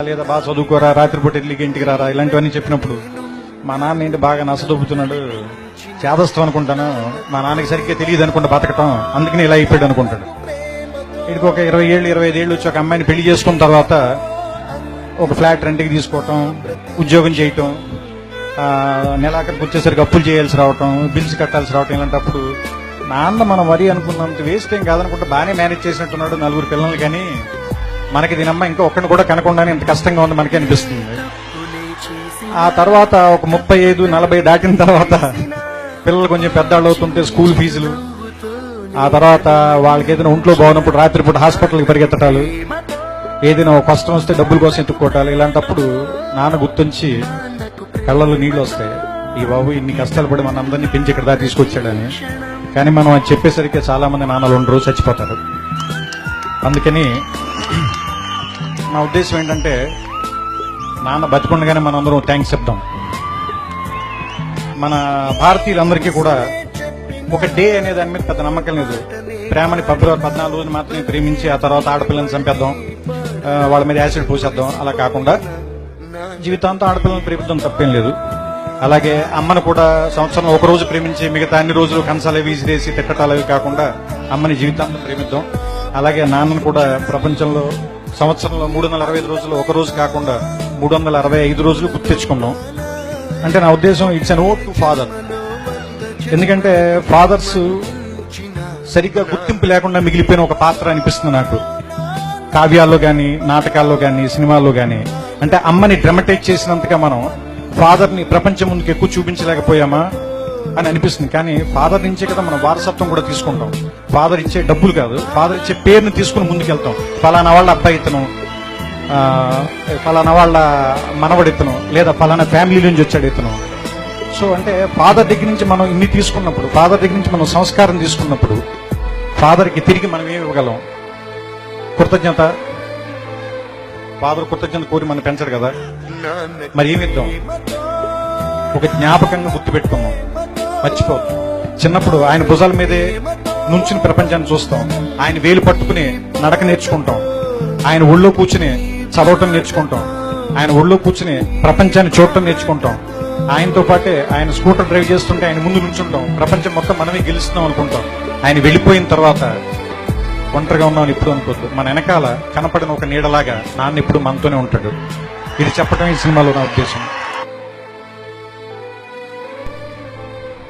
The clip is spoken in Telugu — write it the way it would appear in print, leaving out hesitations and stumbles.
లేదా బాగా చదువుకోరా, రాత్రిపూట వెళ్ళి ఇంటికి రారా, ఇలాంటివన్నీ చెప్పినప్పుడు మా నాన్న ఏంటి బాగా నసదొబ్బుతున్నాడు, చేదస్తాం అనుకుంటాను, మా నాన్నకి సరిగ్గా తెలియదు అనుకుంటా బతకటం, అందుకని ఇలా అయిపోయాడు అనుకుంటాడు. వీడికి ఒక 20 ఏళ్ళు 25 ఏళ్ళు వచ్చి ఒక అమ్మాయిని పెళ్లి చేసుకున్న తర్వాత ఒక ఫ్లాట్ రెంట్కి తీసుకోవటం, ఉద్యోగం చేయటం, నెలాఖరికి వచ్చేసరికి అప్పులు చేయాల్సి రావటం, బిల్స్ కట్టాల్సి రావటం, ఇలాంటప్పుడు నాన్న మనం వరి అనుకున్నంత వేస్ట్ ఏం కాదనుకుంటే బాగానే మేనేజ్ చేసినట్టున్నాడు, 4 పిల్లలు, కానీ మనకి దీనమ్మ ఇంకా ఒక్కడిని కూడా కనకుండానే ఇంత కష్టంగా ఉంది మనకి అనిపిస్తుంది. ఆ తర్వాత ఒక 35-40 దాటిన తర్వాత పిల్లలు కొంచెం పెద్దవాళ్ళు అవుతుంటే స్కూల్ ఫీజులు, ఆ తర్వాత వాళ్ళకి ఏదైనా ఒంట్లో బాగున్నప్పుడు రాత్రిపూట హాస్పిటల్కి పరిగెత్తటాలు, ఏదైనా ఒక కష్టం వస్తే డబ్బుల కోసం ఎత్తుక్కోవటాలు, ఇలాంటప్పుడు నాన్న గుర్తుంచి కళ్ళలో నీళ్లు వస్తాయి. ఈ బాబు ఇన్ని కష్టాలు పడి మన అందరినీ పెంచి ఇక్కడ దాకా తీసుకొచ్చాడని. కానీ మనం అది చెప్పేసరికి చాలా మంది నాన్నలు ఉండరు, చచ్చిపోతారు. అందుకని నా ఉద్దేశం ఏంటంటే నాన్న బతికుండగానే మనందరం థ్యాంక్స్ చెప్దాం. మన భారతీయులందరికీ కూడా ఒక డే అనే దాని మీద పెద్ద నమ్మకం లేదు. ప్రేమని ఫిబ్రవరి 14 మాత్రమే ప్రేమించి ఆ తర్వాత ఆడపిల్లని చంపేద్దాం, వాళ్ళ మీద యాసిడ్ పూసేద్దాం, అలా కాకుండా జీవితాంతం ఆడపిల్లని ప్రేమిద్దాం, తప్పేం లేదు. అలాగే అమ్మను కూడా సంవత్సరంలో ఒక రోజు ప్రేమించి మిగతా అన్ని రోజులు కంచాలు విసిరేసి తిట్టటాలు కాకుండా అమ్మని జీవితాంతం ప్రేమిద్దాం. అలాగే నాన్నను కూడా ప్రపంచంలో సంవత్సరంలో 365 రోజులు ఒక రోజు కాకుండా 365 రోజులు గుర్తు తెచ్చుకున్నాం. అంటే నా ఉద్దేశం it's an vote to father. ఎందుకంటే ఫాదర్స్ సరిగ్గా గుర్తింపు లేకుండా మిగిలిపోయిన ఒక పాత్ర అనిపిస్తుంది నాకు, కావ్యాల్లో గాని, నాటకాల్లో గాని, సినిమాల్లో గాని. అంటే అమ్మని డ్రమటైజ్ చేసినంతగా మనం ఫాదర్ ని ప్రపంచం ముందుకు ఎక్కువ చూపించలేకపోయామా అని అనిపిస్తుంది. కానీ ఫాదర్ నుంచే కదా మనం వారసత్వం కూడా తీసుకుంటాం. ఫాదర్ ఇచ్చే డబ్బులు కాదు, ఫాదర్ ఇచ్చే పేరుని తీసుకుని ముందుకెళ్తాం. ఫలానా వాళ్ళ అబ్బాయి ఇతను, ఫలానా వాళ్ళ మనవడు ఇతను, లేదా ఫలానా ఫ్యామిలీ నుంచి వచ్చాడు ఇతను. సో అంటే ఫాదర్ దగ్గర నుంచి మనం ఇన్ని తీసుకున్నప్పుడు, ఫాదర్ దగ్గర నుంచి మనం సంస్కారం తీసుకున్నప్పుడు ఫాదర్కి తిరిగి మనం ఏమి ఇవ్వగలం? కృతజ్ఞత. ఫాదర్ కృతజ్ఞత కోరి మనం పెంచడు కదా, మరి ఏమిద్దాం? ఒక జ్ఞాపకంగా గుర్తుపెట్టుకున్నాం, మర్చిపోతాం. చిన్నప్పుడు ఆయన భుజాల మీదే నుంచుని ప్రపంచాన్ని చూస్తాం, ఆయన వేలు పట్టుకుని నడక నేర్చుకుంటాం, ఆయన ఒళ్ళో కూర్చుని చదవటం నేర్చుకుంటాం, ఆయన ఒళ్ళో కూర్చుని ప్రపంచాన్ని చూడటం నేర్చుకుంటాం. ఆయనతో పాటే ఆయన స్కూటర్ డ్రైవ్ చేస్తుంటే ఆయన ముందు నుంచుంటాం, ప్రపంచం మొత్తం మనమే గెలుస్తున్నాం అనుకుంటాం. ఆయన వెళ్ళిపోయిన తర్వాత ఒంటరిగా ఉన్నామని ఇప్పుడు అనుకోద్దు. మన వెనకాల కనపడిన ఒక నీడలాగా నాన్న ఇప్పుడు మనతోనే ఉంటాడు. ఇది చెప్పడం ఈ సినిమాలో నా ఉద్దేశం.